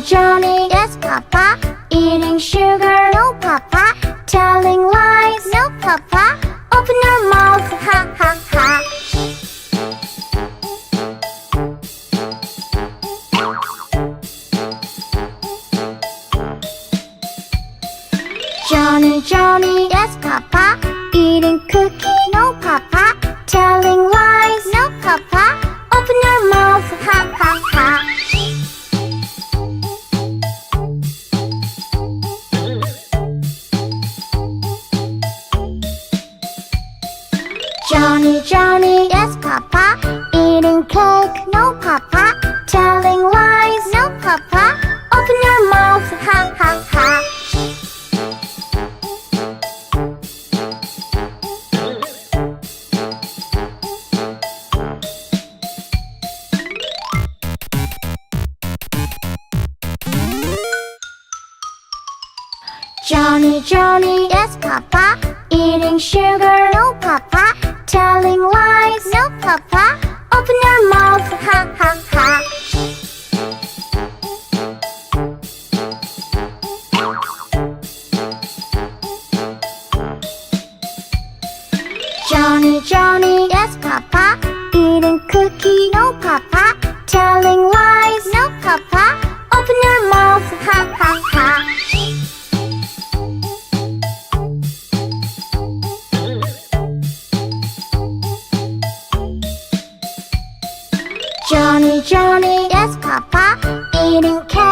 Johny, yes Papa. Eating sugar, no Papa. Telling lies, no Papa. Open your mouth, ha ha ha. Johny, Johny, yes Papa. Eating cookie, no Papa. Telling lies, no Papa. Open your mouth, ha ha ha. Johny, Johny, yes Papa. Eating cake, no Papa. Telling lies, no Papa. Open your mouth, ha ha ha. Johny, Johny, yes Papa. Eating sugar, no Papa. Telling lies, no Papa. Open your mouth, ha ha ha. Johny, Johny, yes Papa. Eating cookie, no Papa. Telling lies, no Papa. Open your mouth, ha ha ha. Johny, Johny, yes Papa. Eating cake.